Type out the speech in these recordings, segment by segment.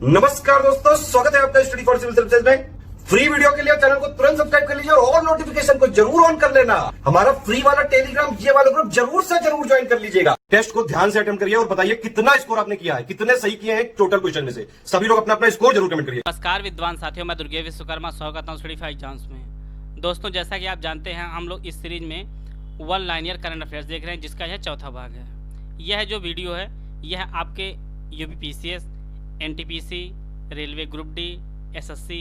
नमस्कार दोस्तों, स्वागत है आपका स्टडी फॉर सिविल सर्विसेज में। फ्री वीडियो के लिए चैनल को तुरंत सब्सक्राइब कर लीजिए और नोटिफिकेशन को जरूर ऑन कर लेना। हमारा फ्री वाला टेलीग्राम ये वाला ग्रुप जरूर से जरूर ज्वाइन कर लीजिएगा। टेस्ट को ध्यान से अटेम्प्ट करिए और बताइए कितना स्कोर आपने किया है, कितने सही किए हैं टोटल क्वेश्चन में से। सभी लोग अपना अपना स्कोर जरूर कमेंट करिए। नमस्कार विद्वान साथियों, मैं दुर्गेश विश्वकर्मा स्वागत हूं स्टडी फॉर एग्जाम्स में। दोस्तों, जैसा कि आप जानते हैं, हम लोग इस सीरीज में वन लाइनियर करंट अफेयर्स देख रहे हैं, जिसका यह चौथा भाग है। यह जो वीडियो है यह आपके UPPCS, NTPC, railway group D, SSC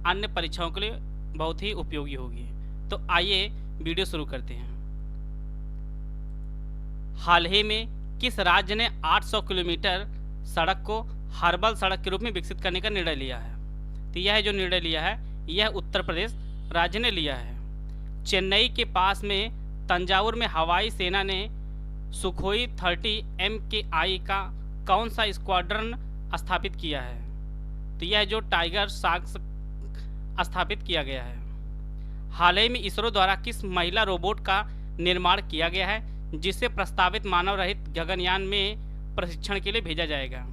अन्य परीक्षाओं के लिए बहुत ही उपयोगी होगी। तो आइए वीडियो शुरू करते हैं। हाल ही में किस राज्य ने 800 किलोमीटर सड़क को हर्बल सड़क के रूप में विकसित करने का निर्णय लिया है? तो यह जो निर्णय लिया है यह उत्तर प्रदेश राज्य ने लिया है। चेन्नई के पास में तंजावुर में हवाई सेना ने सुखोई 30 MKI का कौन सा स्क्वाड्रन स्थापित किया है? तो यह जो टाइगर शार्क स्थापित किया गया है। हाल ही में इसरो द्वारा किस महिला रोबोट का निर्माण किया गया है, जिसे प्रस्तावित मानव रहित गगनयान में प्रशिक्षण के लिए भेजा जाएगा?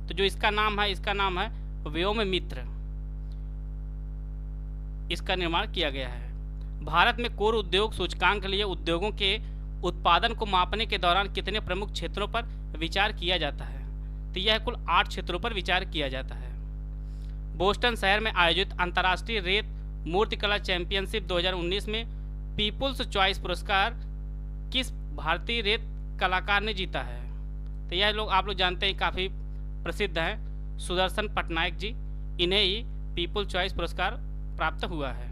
तो जो इसका नाम है व्योम मित्र। इसका निर्माण किया गया है। भारत में कोर उद्योग सूचकांक के लिए उद्योगों के उत्पादन को मापने के दौरान कितने प्रमुख क्षेत्रों पर विचार किया जाता है? तो यह कुल 8 क्षेत्रों पर विचार किया जाता है। बोस्टन शहर में आयोजित अंतर्राष्ट्रीय रेत मूर्तिकला चैंपियनशिप 2019 में पीपुल्स चॉइस पुरस्कार किस भारतीय रेत कलाकार ने जीता है? तो यह लोग आप लोग जानते हैं, काफ़ी प्रसिद्ध हैं, सुदर्शन पटनायक जी। इन्हें ही पीपुल्स चॉइस पुरस्कार प्राप्त हुआ है।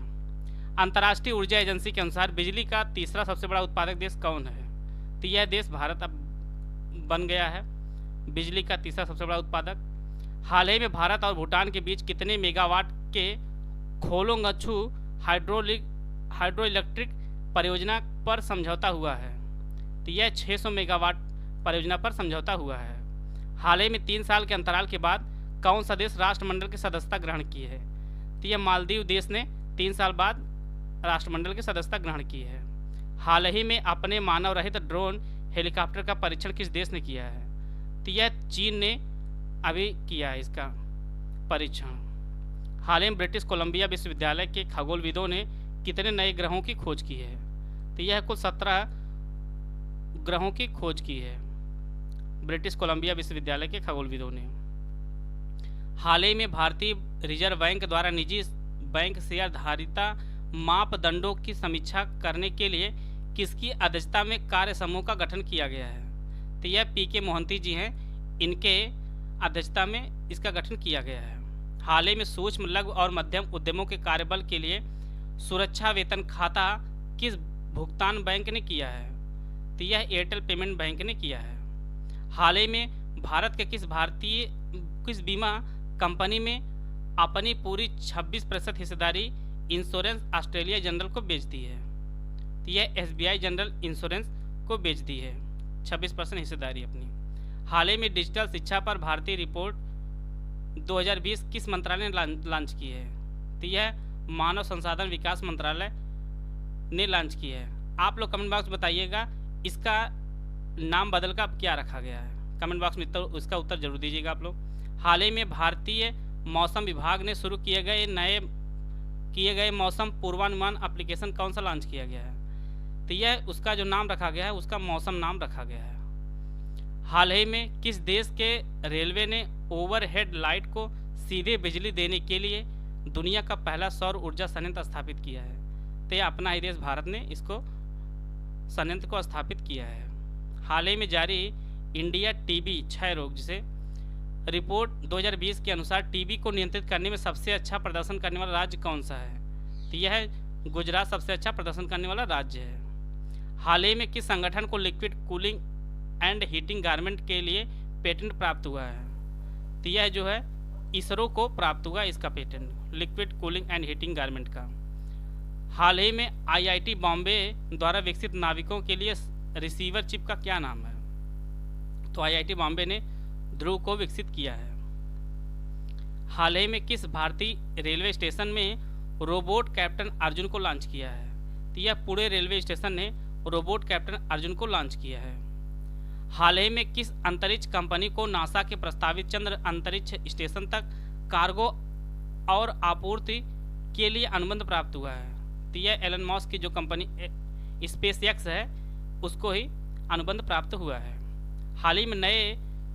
अंतर्राष्ट्रीय ऊर्जा एजेंसी के अनुसार बिजली का तीसरा सबसे बड़ा उत्पादक देश कौन है? तो यह देश भारत अब बन गया है बिजली का तीसरा सबसे बड़ा उत्पादक। हाल ही में भारत और भूटान के बीच कितने मेगावाट के खोलोंगछू हाइड्रो इलेक्ट्रिक परियोजना पर समझौता हुआ है? तो यह 600 मेगावाट परियोजना पर समझौता हुआ है। हाल ही में 3 साल के अंतराल के बाद कौन सा देश राष्ट्रमंडल की सदस्यता ग्रहण की है? तो यह मालदीव देश ने 3 साल बाद राष्ट्रमंडल की सदस्यता ग्रहण की है। हाल ही में अपने मानव रहित ड्रोन हेलीकॉप्टर का परीक्षण किस देश ने किया है? तो यह चीन ने अभी किया है इसका परीक्षण। हाल ही में ब्रिटिश कोलंबिया विश्वविद्यालय के खगोलविदों ने कितने नए ग्रहों की खोज की है? तो यह कुल 17 ग्रहों की खोज की है ब्रिटिश कोलंबिया विश्वविद्यालय के खगोलविदों ने। हाल ही में भारतीय रिजर्व बैंक द्वारा निजी बैंक शेयरधारिता मापदंडों की समीक्षा करने के लिए किसकी अध्यक्षता में कार्य समूह का गठन किया गया है? तो यह PK मोहंती जी हैं, इनके अध्यक्षता में इसका गठन किया गया है। हाल ही में सूक्ष्म, लघु और मध्यम उद्यमों के कार्यबल के लिए सुरक्षा वेतन खाता किस भुगतान बैंक ने किया है? तो यह एयरटेल पेमेंट बैंक ने किया है। हाल ही में भारत के किस बीमा कंपनी में अपनी पूरी 26% हिस्सेदारी इंश्योरेंस ऑस्ट्रेलिया जनरल को बेच दी है? तो यह SBI जनरल इंश्योरेंस को बेच दी है 26% हिस्सेदारी अपनी। हाल ही में डिजिटल शिक्षा पर भारतीय रिपोर्ट 2020 किस मंत्रालय ने लॉन्च की है? तो यह मानव संसाधन विकास मंत्रालय ने लॉन्च की है। आप लोग कमेंट बॉक्स में बताइएगा इसका नाम बदल कर क्या रखा गया है। कमेंट बॉक्स में तो इसका उत्तर जरूर दीजिएगा आप लोग। हाल ही में भारतीय मौसम विभाग ने शुरू किए गए मौसम पूर्वानुमान एप्लीकेशन कौन सा लॉन्च किया गया है? तो यह उसका जो नाम रखा गया है उसका मौसम नाम रखा गया है। हाल ही में किस देश के रेलवे ने ओवरहेड लाइट को सीधे बिजली देने के लिए दुनिया का पहला सौर ऊर्जा संयंत्र स्थापित किया है? तो यह अपना ही देश भारत ने इसको संयंत्र को स्थापित किया है। हाल ही में जारी इंडिया टीबी क्षय रोग जिसे रिपोर्ट 2020 के अनुसार टीबी को नियंत्रित करने में सबसे अच्छा प्रदर्शन करने वाला राज्य कौन सा है? तो यह गुजरात सबसे अच्छा प्रदर्शन करने वाला राज्य है। हाल ही में किस संगठन को liquid cooling and heating garment के लिए पेटेंट प्राप्त हुआ है? तो यह जो है इसरो को प्राप्त हुआ इसका patent, liquid cooling and heating garment का। हाल ही में IIT बॉम्बे द्वारा विकसित नाविकों के लिए रिसीवर चिप का क्या नाम है? तो IIT बॉम्बे ने ध्रुव को विकसित किया है। हाल ही में किस भारतीय रेलवे स्टेशन में रोबोट कैप्टन अर्जुन को लॉन्च किया है? तो यह पुणे रेलवे स्टेशन ने रोबोट कैप्टन अर्जुन को लॉन्च किया है। हाल ही में किस अंतरिक्ष कंपनी को नासा के प्रस्तावित चंद्र अंतरिक्ष स्टेशन तक कार्गो और आपूर्ति के लिए अनुबंध प्राप्त हुआ है? तो यह एलन मस्क की जो कंपनी स्पेस एक्स है उसको ही अनुबंध प्राप्त हुआ है। हाल ही में नए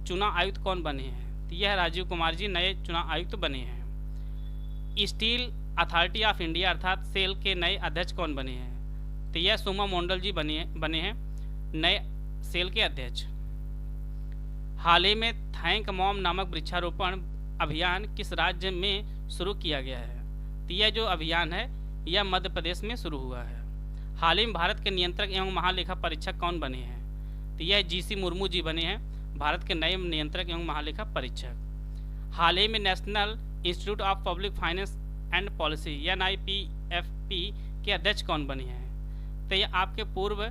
चुनाव आयुक्त कौन बने हैं? तो यह राजीव कुमार जी नए चुनाव आयुक्त बने हैं। स्टील अथॉरिटी ऑफ इंडिया अर्थात सेल के नए अध्यक्ष कौन बने हैं? तो यह सोमा मोंडल जी बने हैं नए सेल के अध्यक्ष। हाल ही में थैंक मॉम नामक वृक्षारोपण अभियान किस राज्य में शुरू किया गया है? तो यह जो अभियान है यह मध्य प्रदेश में शुरू हुआ है। हाल ही में भारत के नियंत्रक एवं महालेखा परीक्षक कौन बने हैं? तो यह जीसी मुर्मू जी बने हैं भारत के नए नियंत्रक एवं महालेखा परीक्षक। हाल ही में national institute of public finance and policy NIPFP के अध्यक्ष कौन बने हैं? तो यह आपके पूर्व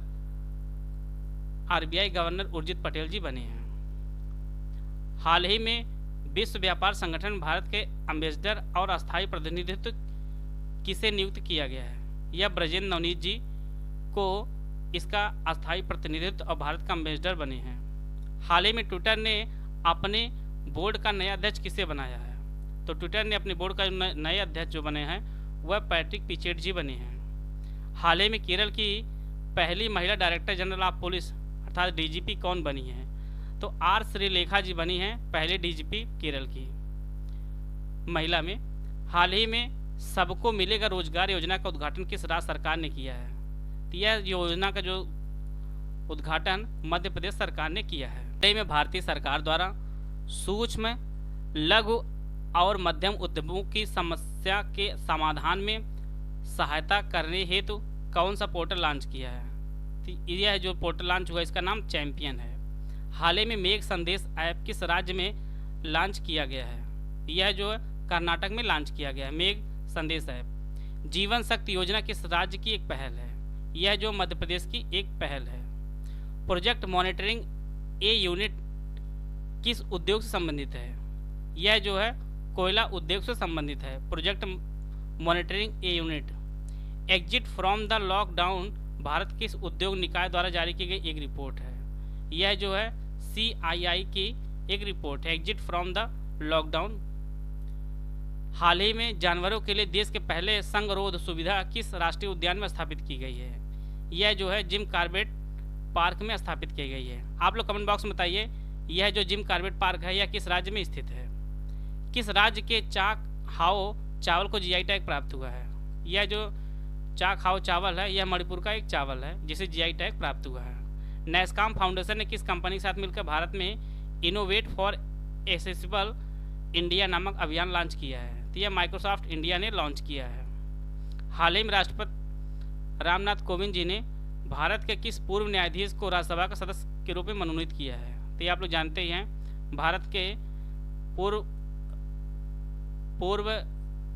RBI गवर्नर उर्जित पटेल जी बने हैं। हाल ही में विश्व व्यापार संगठन भारत के एम्बेसडर और अस्थायी प्रतिनिधित्व किसे नियुक्त किया गया है? यह ब्रजेंद्र नवनीत जी को इसका अस्थायी प्रतिनिधित्व और भारत का एम्बेसडर बने हैं। हाल ही में ट्विटर ने अपने बोर्ड का नया अध्यक्ष किसे बनाया है? तो ट्विटर ने अपने बोर्ड का नए अध्यक्ष जो बने हैं वह पैट्रिक पिचेट जी बने हैं। हाल ही में केरल की पहली महिला डायरेक्टर जनरल ऑफ पुलिस अर्थात DGP कौन बनी है? तो R श्रीलेखा जी बनी हैं पहले DGP केरल की महिला में। हाल ही में सबको मिलेगा रोजगार योजना का उद्घाटन किस राज्य सरकार ने किया है? तो यह योजना का जो उद्घाटन मध्य प्रदेश सरकार ने किया है। हाल ही में भारतीय सरकार द्वारा सूक्ष्म लघु और मध्यम उद्यमों की समस्या के समाधान में सहायता करने हेतु कौन सा पोर्टल लॉन्च किया है? तो यह जो पोर्टल लॉन्च हुआ इसका नाम चैंपियन है। हाल ही में मेघ संदेश ऐप किस राज्य में लॉन्च किया गया है? यह जो है कर्नाटक में लॉन्च किया गया है मेघ संदेश ऐप। जीवन शक्ति योजना किस राज्य की एक पहल है? यह जो मध्य प्रदेश की एक पहल है। प्रोजेक्ट मॉनिटरिंग ए यूनिट किस उद्योग से संबंधित है? यह जो है कोयला उद्योग से संबंधित है। Project monitoring a unit. Exit from the lockdown Bharat किस उद्योग निकाय द्वारा जारी की गई एक रिपोर्ट है? यह जो है CII की एक रिपोर्ट है एग्जिट फ्रॉम द लॉकडाउन। हाल ही में जानवरों के लिए देश के पहले संगरोध सुविधा किस राष्ट्रीय उद्यान में स्थापित की गई है? यह जो है जिम कॉर्बेट पार्क में स्थापित की गई है। आप लोग कमेंट बॉक्स में बताइए यह जो जिम कॉर्बेट पार्क है यह किस राज्य में स्थित है? किस राज्य के चाक हाओ चावल को GI टैग प्राप्त हुआ है? यह जो चाक हाओ चावल है यह मणिपुर का एक चावल है जिसे GI टैग प्राप्त हुआ है। नैसकॉम फाउंडेशन ने किस कंपनी के साथ मिलकर भारत में इनोवेट फॉर एक्सेसिबल इंडिया नामक अभियान लॉन्च किया है? तो यह माइक्रोसॉफ्ट इंडिया ने लॉन्च किया है। हाल ही में राष्ट्रपति रामनाथ कोविंद जी ने भारत के किस पूर्व न्यायाधीश को राज्यसभा का सदस्य के रूप में मनोनीत किया है? तो ये आप लोग जानते ही हैं भारत के पूर्व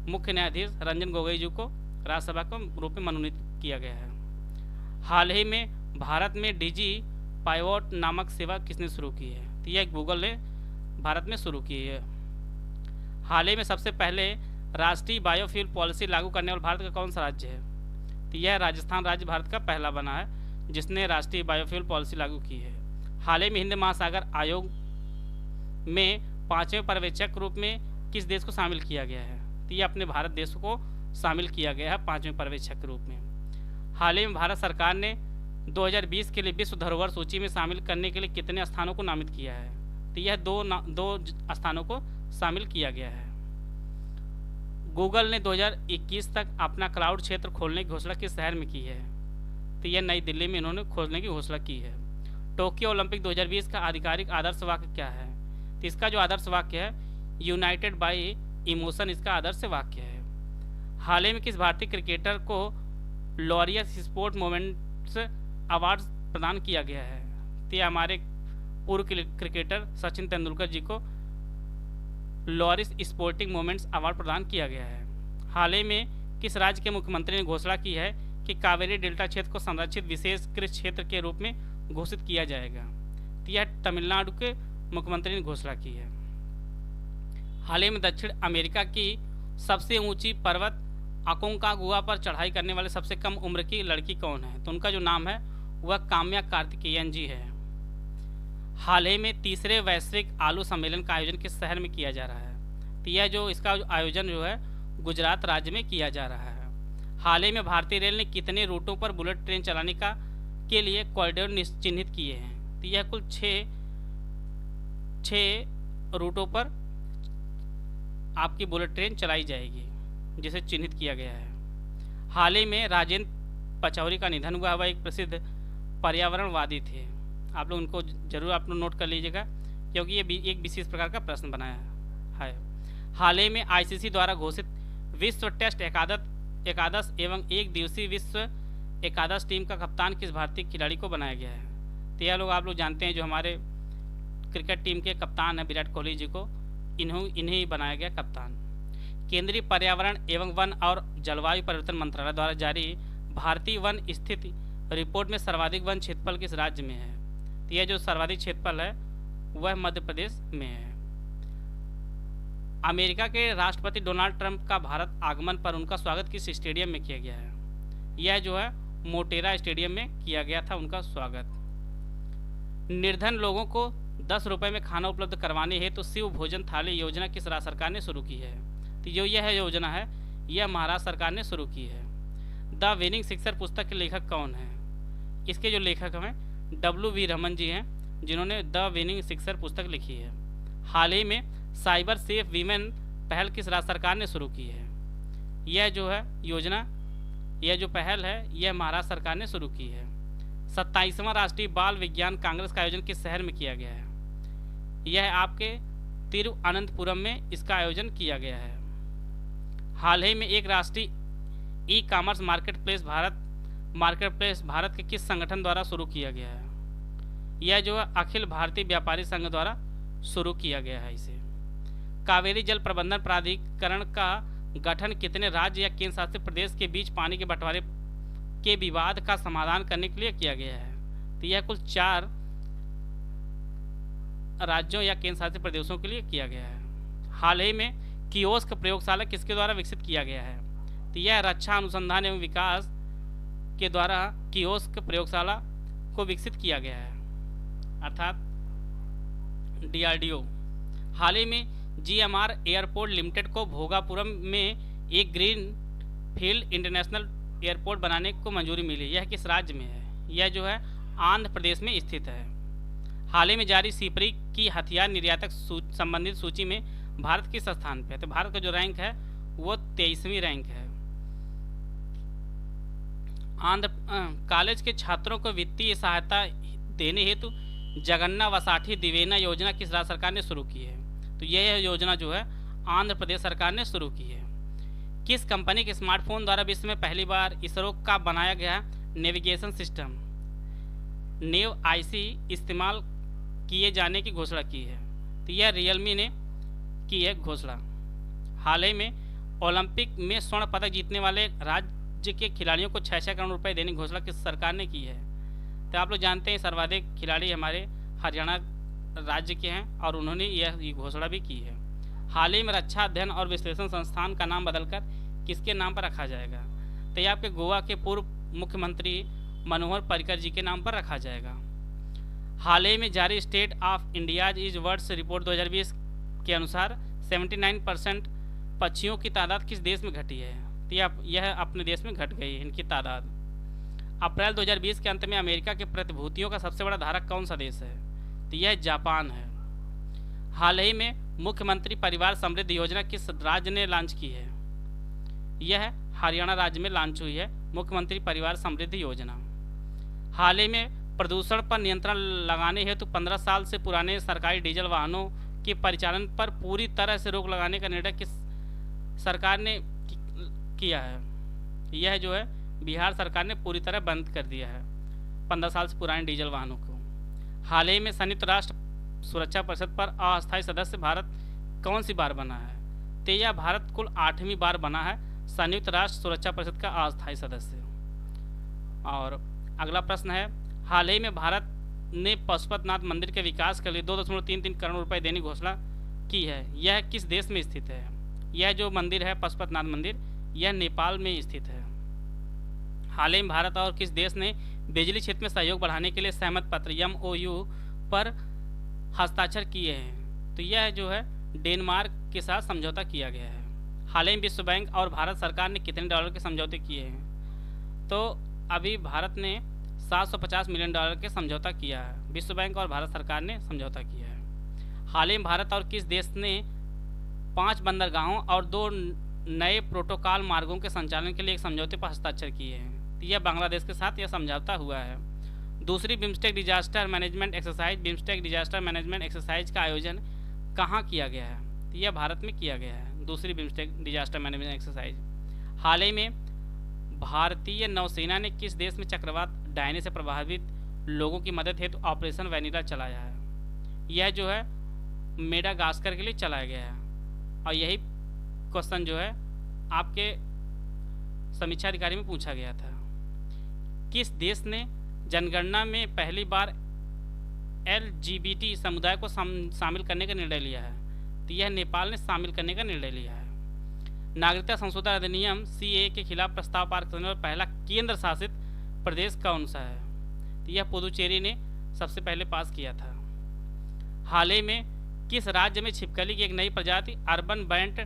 मुख्य न्यायाधीश रंजन गोगोई जी को राज्यसभा के रूप में मनोनीत किया गया है। हाल ही में भारत में DG पाइवॉट नामक सेवा किसने शुरू की है? तो यह गूगल ने भारत में शुरू की है। हाल ही में सबसे पहले राष्ट्रीय बायोफ्यूल पॉलिसी लागू करने वाला भारत का कौन सा राज्य है? तो यह राजस्थान राज्य भारत का पहला बना है जिसने राष्ट्रीय बायोफ्यूल पॉलिसी लागू की है। हाल ही में हिंद महासागर आयोग में 5वें पर्यवेक्षक रूप में किस देश को शामिल किया गया है? तो यह अपने भारत देश को शामिल किया गया है 5वें पर्यवेक्षक के रूप में। हाल ही में भारत सरकार ने 2020 के लिए विश्व धरोहर सूची में शामिल करने के लिए कितने स्थानों को नामित किया है? तो यह दो स्थानों को शामिल किया गया है। गूगल ने 2021 तक अपना क्लाउड क्षेत्र खोलने की घोषणा किस शहर में की है? तो यह नई दिल्ली में इन्होंने खोलने की घोषणा की है। टोक्यो ओलंपिक 2020 का आधिकारिक आदर्श वाक्य क्या है? तो इसका जो आदर्श वाक्य है यूनाइटेड बाय इमोशन इसका आदर्श वाक्य है। हाल ही में किस भारतीय क्रिकेटर को लॉरियस स्पोर्ट मोमेंट्स अवार्ड प्रदान किया गया है? तो यह हमारे पूर्व क्रिकेटर सचिन तेंदुलकर जी को लॉरिस स्पोर्टिंग मोमेंट्स अवार्ड प्रदान किया गया है। हाल ही में किस राज्य के मुख्यमंत्री ने घोषणा की है कि कावेरी डेल्टा क्षेत्र को संरक्षित विशेष कृषि क्षेत्र के रूप में घोषित किया जाएगा? तो यह तमिलनाडु के मुख्यमंत्री ने घोषणा की है। हाल ही में दक्षिण अमेरिका की सबसे ऊंची पर्वत अकोंकागुआ पर चढ़ाई करने वाले सबसे कम उम्र की लड़की कौन है? तो उनका जो नाम है वह काम्या कार्तिकेयन जी है। हाल ही में तीसरे वैश्विक आलू सम्मेलन का आयोजन किस शहर में किया जा रहा है? तो यह जो इसका आयोजन जो है गुजरात राज्य में किया जा रहा है। हाल ही में भारतीय रेल ने कितने रूटों पर बुलेट ट्रेन चलाने के लिए कॉरिडोर चिन्हित किए हैं? तो यह कुल छः रूटों पर आपकी बुलेट ट्रेन चलाई जाएगी जिसे चिन्हित किया गया है। हाल ही में राजेंद्र पचौरी का निधन हुआ। वह एक प्रसिद्ध पर्यावरणवादी थे। आप लोग उनको जरूर आप लोग नोट कर लीजिएगा क्योंकि ये एक विशेष प्रकार का प्रश्न बनाया है। हाल ही में आईसीसी द्वारा घोषित विश्व टेस्ट एकादश एवं एक दिवसीय विश्व एकादश टीम का कप्तान किस भारतीय खिलाड़ी को बनाया गया है? तो यह लोग आप लोग जानते हैं, जो हमारे क्रिकेट टीम के कप्तान हैं विराट कोहली जी को, इन्हें ही बनाया गया कप्तान। केंद्रीय पर्यावरण एवं वन और जलवायु परिवर्तन मंत्रालय द्वारा जारी भारतीय वन स्थिति रिपोर्ट में सर्वाधिक वन क्षेत्रफल किस राज्य में है? तो यह जो सर्वाधिक क्षेत्रफल है वह मध्य प्रदेश में है। अमेरिका के राष्ट्रपति डोनाल्ड ट्रंप का भारत आगमन पर उनका स्वागत किस स्टेडियम में किया गया है? यह जो है मोटेरा स्टेडियम में किया गया था उनका स्वागत। निर्धन लोगों को 10 रुपये में खाना उपलब्ध करवाने हेतु तो शिव भोजन थाली योजना किस राज्य सरकार ने शुरू की है? तो जो यह योजना है यह महाराष्ट्र सरकार ने शुरू की है। द विनिंग सिक्सर पुस्तक के लेखक कौन है? इसके जो लेखक हैं W.V. रमन जी हैं, जिन्होंने द विनिंग सिक्सर पुस्तक लिखी है। हाल ही में साइबर सेफ वीमेन पहल किस राज्य सरकार ने शुरू की है? यह जो है योजना, यह जो पहल है यह महाराष्ट्र सरकार ने शुरू की है। 27वां राष्ट्रीय बाल विज्ञान कांग्रेस का आयोजन किस शहर में किया गया है? यह आपके तिरुवनंतपुरम में इसका आयोजन किया गया है। हाल ही में एक राष्ट्रीय ई कॉमर्स मार्केटप्लेस भारत के किस संगठन द्वारा शुरू किया गया है? यह जो है अखिल भारतीय व्यापारी संघ द्वारा शुरू किया गया है। इसे कावेरी जल प्रबंधन प्राधिकरण का गठन कितने राज्य या केंद्र शासित प्रदेश के बीच पानी के बंटवारे के विवाद का समाधान करने के लिए किया गया है? तो यह कुल 4 राज्यों या केंद्र शासित प्रदेशों के लिए किया गया है। हाल ही में कियोस्क प्रयोगशाला किसके द्वारा विकसित किया गया है? तो यह रक्षा अनुसंधान एवं विकास के द्वारा कियोस्क प्रयोगशाला को विकसित किया गया है, अर्थात DRDO। हाल ही में GMR एयरपोर्ट लिमिटेड को भोगापुरम में एक ग्रीन फील्ड इंटरनेशनल एयरपोर्ट बनाने को मंजूरी मिली। यह किस राज्य में है? यह जो है आंध्र प्रदेश में स्थित है। हाल ही में जारी सिपरी की हथियार निर्यातक संबंधित सूची में भारत किस स्थान पे है? तो भारत का जो रैंक है वो 23वीं रैंक है। कॉलेज के छात्रों को वित्तीय सहायता देने हेतु जगन्ना वसाठी दिवेना योजना किस राज्य सरकार ने शुरू की है? तो यह योजना जो है आंध्र प्रदेश सरकार ने शुरू की है। किस कंपनी के स्मार्टफोन द्वारा विश्व में पहली बार इसरो का बनाया गया नेविगेशन सिस्टम नेव IC इस्तेमाल किए जाने की घोषणा की है? तो यह रियलमी ने की है घोषणा। हाल ही में ओलंपिक में स्वर्ण पदक जीतने वाले राज्य के खिलाड़ियों को 6 करोड़ रुपए देने की घोषणा किस सरकार ने की है? तो आप लोग जानते हैं सर्वाधिक खिलाड़ी हमारे हरियाणा राज्य के हैं और उन्होंने यह घोषणा भी की है। हाल ही में रक्षा अध्ययन और विश्लेषण संस्थान का नाम बदलकर किसके नाम पर रखा जाएगा? तो ये आपके गोवा के पूर्व मुख्यमंत्री मनोहर पर्रिकर जी के नाम पर रखा जाएगा। हाल ही में जारी state of India's is words report 2020 के अनुसार 79% पक्षियों की तादाद किस देश में घटी है? तो यह अपने देश में घट गई है इनकी तादाद। अप्रैल 2020 के अंत में अमेरिका के प्रतिभूतियों का सबसे बड़ा धारक कौन सा देश है? तो यह जापान है। हाल ही में मुख्यमंत्री परिवार समृद्धि योजना किस राज्य ने लॉन्च की है? यह हरियाणा राज्य में लॉन्च हुई है मुख्यमंत्री परिवार समृद्धि योजना। हाल ही में प्रदूषण पर नियंत्रण लगाने हेतु 15 साल से पुराने सरकारी डीजल वाहनों के परिचालन पर पूरी तरह से रोक लगाने का निर्णय किस सरकार ने किया है? यह जो है बिहार सरकार ने पूरी तरह बंद कर दिया है 15 साल से पुराने डीजल वाहनों को। हाल ही में संयुक्त राष्ट्र सुरक्षा परिषद पर अस्थायी सदस्य भारत कौन सी बार बना है? तो यह भारत कुल 8वीं बार बना है संयुक्त राष्ट्र सुरक्षा परिषद का अस्थायी सदस्य। और अगला प्रश्न है, हाल ही में भारत ने पशुपतिनाथ मंदिर के विकास के लिए 2.33 करोड़ रुपए देने की घोषणा की है। यह किस देश में स्थित है? यह जो मंदिर है पशुपतिनाथ मंदिर, यह नेपाल में स्थित है। हाल ही में भारत और किस देश ने बिजली क्षेत्र में सहयोग बढ़ाने के लिए सहमत पत्र MOU पर हस्ताक्षर किए हैं। तो यह जो है डेनमार्क के साथ समझौता किया गया है। हाल ही में विश्व बैंक और भारत सरकार ने कितने डॉलर के समझौते किए हैं? तो अभी भारत ने 750 मिलियन डॉलर के समझौता किया है। विश्व बैंक और भारत सरकार ने समझौता किया है। हाल ही में भारत और किस देश ने 5 बंदरगाहों और 2 नए प्रोटोकॉल मार्गों के संचालन के लिए एक समझौते पर हस्ताक्षर किए हैं? तो यह बांग्लादेश के साथ यह समझौता हुआ है। दूसरी BIMSTEC disaster management exercise, BIMSTEC disaster management exercise का आयोजन कहाँ किया गया है? तो यह भारत में किया गया है, दूसरी बिम्स्टेक डिजास्टर मैनेजमेंट एक्सरसाइज। हाल ही में भारतीय नौसेना ने किस देश में चक्रवात डायने से प्रभावित लोगों की मदद हेतु ऑपरेशन वैनिला चलाया है? यह जो है मेडागास्कर के लिए चलाया गया है। और यही क्वेश्चन जो है आपके समीक्षा अधिकारी में पूछा गया था। किस देश ने जनगणना में पहली बार LGBT समुदाय को शामिल करने का निर्णय लिया है? तो यह नेपाल ने शामिल करने का निर्णय लिया है। नागरिकता संशोधन अधिनियम CAA के खिलाफ प्रस्ताव पारित करने वाला पहला केंद्र शासित प्रदेश कौन सा है? तो यह पुदुचेरी ने सबसे पहले पास किया था। हाल ही में किस राज्य में छिपकली की एक नई प्रजाति अर्बन बैंट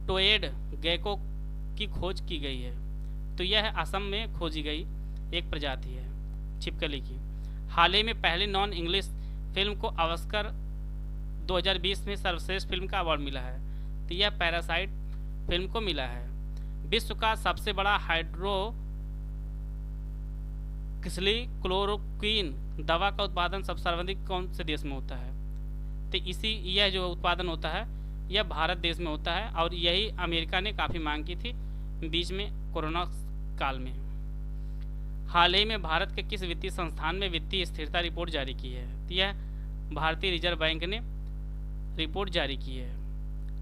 टोएड गैको की खोज की गई है? तो यह असम में खोजी गई एक प्रजाति है छिपकली की। हाल ही में पहली नॉन इंग्लिश फिल्म को ऑस्कर 2020 में सर्वश्रेष्ठ फिल्म का अवार्ड मिला है। तो यह पैरासाइट फिल्म को मिला है। विश्व का सबसे बड़ा हाइड्रोक्सिक्लोरोक्वीन दवा का उत्पादन सर्वाधिक कौन से देश में होता है? तो यह जो उत्पादन होता है यह भारत देश में होता है और यही अमेरिका ने काफ़ी मांग की थी बीच में कोरोना काल में। हाल ही में भारत के किस वित्तीय संस्थान में वित्तीय स्थिरता रिपोर्ट जारी की है? तो यह भारतीय रिजर्व बैंक ने रिपोर्ट जारी की है।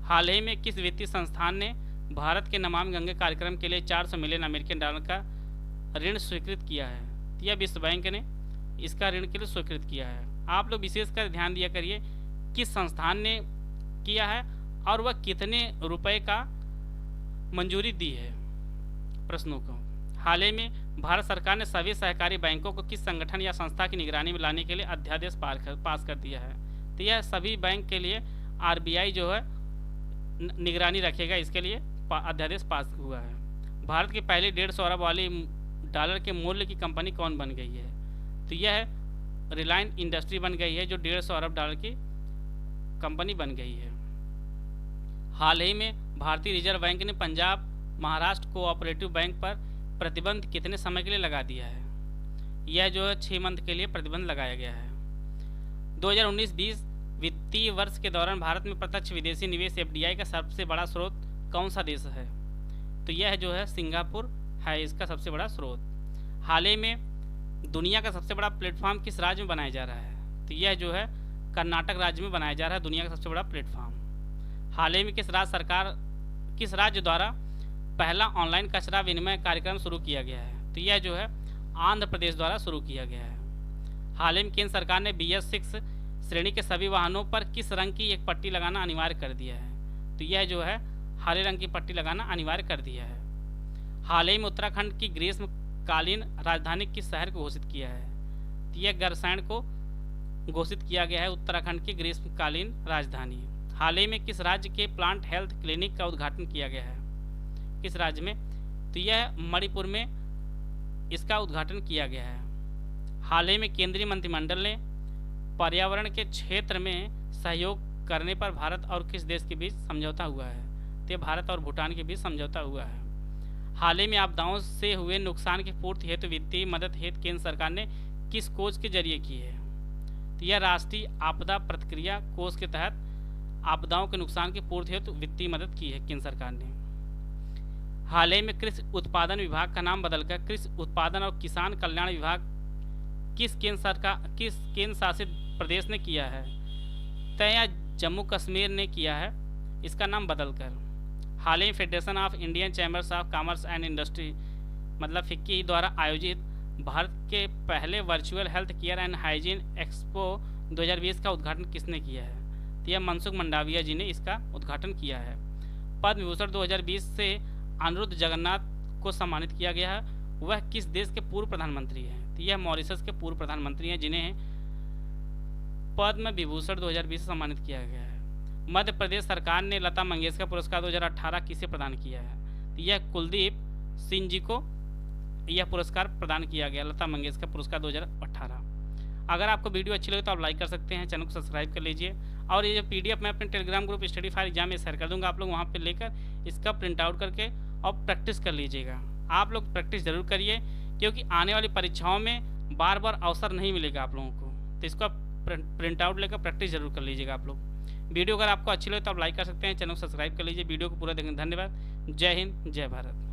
हाल ही में किस वित्तीय संस्थान ने भारत के नमामि गंगे कार्यक्रम के लिए 400 मिलियन अमेरिकन डॉलर का ऋण स्वीकृत किया है? तो यह विश्व बैंक ने इसका ऋण के लिए स्वीकृत किया है। आप लोग विशेषकर ध्यान दिया करिए किस संस्थान ने किया है और वह कितने रुपए का मंजूरी दी है प्रश्नों को। हाल ही में भारत सरकार ने सभी सहकारी बैंकों को किस संगठन या संस्था की निगरानी में लाने के लिए अध्यादेश पास कर दिया है? तो यह सभी बैंक के लिए RBI जो है निगरानी रखेगा, इसके लिए अध्यादेश पास हुआ है। भारत की पहली 150 अरब वाली डॉलर के मूल्य की कंपनी कौन बन गई है? तो यह रिलायंस इंडस्ट्री बन गई है जो 150 अरब डॉलर की कंपनी बन गई है। हाल ही में भारतीय रिजर्व बैंक ने पंजाब महाराष्ट्र कोऑपरेटिव बैंक पर प्रतिबंध कितने समय के लिए लगा दिया है? यह जो है 6 मंथ के लिए प्रतिबंध लगाया गया है। 2019-20 वित्तीय वर्ष के दौरान भारत में प्रत्यक्ष विदेशी निवेश FDI का सबसे बड़ा स्रोत कौन सा देश है? तो यह जो है सिंगापुर है इसका सबसे बड़ा स्रोत। हाल ही में दुनिया का सबसे बड़ा प्लेटफॉर्म किस राज्य में बनाया जा रहा है? तो यह जो है कर्नाटक राज्य में बनाया जा रहा है दुनिया का सबसे बड़ा प्लेटफॉर्म। हाल ही में किस राज्य द्वारा पहला ऑनलाइन कचरा विनिमय कार्यक्रम शुरू किया गया है? तो यह जो है आंध्र प्रदेश द्वारा शुरू किया गया है। हाल ही में केंद्र सरकार ने BS6 श्रेणी के सभी वाहनों पर किस रंग की एक पट्टी लगाना अनिवार्य कर दिया है? तो यह जो है हरे रंग की पट्टी लगाना अनिवार्य कर दिया है। हाल ही में उत्तराखंड की ग्रीष्मकालीन राजधानी किस शहर को घोषित किया है? तो यह गरसैंण को घोषित किया गया है उत्तराखंड की ग्रीष्मकालीन राजधानी। हाल ही में किस राज्य के प्लांट हेल्थ क्लिनिक का उद्घाटन किया गया है? किस राज्य में? तो यह मणिपुर में इसका उद्घाटन किया गया है। हाल ही में केंद्रीय मंत्रिमंडल ने पर्यावरण के क्षेत्र में सहयोग करने पर भारत और किस देश के बीच समझौता हुआ है? तो भारत और भूटान के बीच समझौता हुआ है। हाल ही में आपदाओं से हुए नुकसान की पूर्ति हेतु वित्तीय मदद हेतु केंद्र सरकार ने किस कोष के जरिए की है? तो यह राष्ट्रीय आपदा प्रतिक्रिया कोष के तहत आपदाओं के नुकसान की पूर्ति हेतु वित्तीय मदद की है केंद्र सरकार ने। हाल ही में कृषि उत्पादन विभाग का नाम बदलकर कृषि उत्पादन और किसान कल्याण विभाग किस केंद्र शासित प्रदेश ने किया है? तय या जम्मू कश्मीर ने किया है इसका नाम बदलकर। हाल ही federation of Indian chambers of commerce and industry मतलब फिक्की द्वारा आयोजित भारत के पहले virtual health care and hygiene expo 2020 का उद्घाटन किसने किया है? तो यह मनसुख मंडाविया जी ने इसका उद्घाटन किया है। पद्म विभूषण 2020 से अनिरुद्ध जगन्नाथ को सम्मानित किया गया है। वह किस देश के पूर्व प्रधानमंत्री हैं? तो यह मॉरिशस के पूर्व प्रधानमंत्री हैं जिन्हें पद्म विभूषण 2020 से सम्मानित किया गया है। मध्य प्रदेश सरकार ने लता मंगेशकर पुरस्कार 2018 किसे प्रदान किया है? तो यह कुलदीप सिंह जी को यह पुरस्कार प्रदान किया गया, लता मंगेशकर पुरस्कार 2018। अगर आपको वीडियो अच्छी लगे तो आप लाइक कर सकते हैं, चैनल को सब्सक्राइब कर लीजिए। और ये जो PDF मैं अपने Telegram group study fire exam में शेयर कर दूंगा, आप लोग वहाँ पे लेकर इसका प्रिंट आउट करके और प्रैक्टिस कर लीजिएगा। आप लोग प्रैक्टिस जरूर करिए, क्योंकि आने वाली परीक्षाओं में बार बार अवसर नहीं मिलेगा आप लोगों को, तो इसको आप प्रिंट आउट लेकर प्रैक्टिस जरूर कर लीजिएगा आप लोग। वीडियो अगर आपको अच्छी लगे तो आप लाइक कर सकते हैं, चैनल को सब्सक्राइब कर लीजिए। वीडियो को पूरा देखने धन्यवाद। जय हिंद, जय भारत।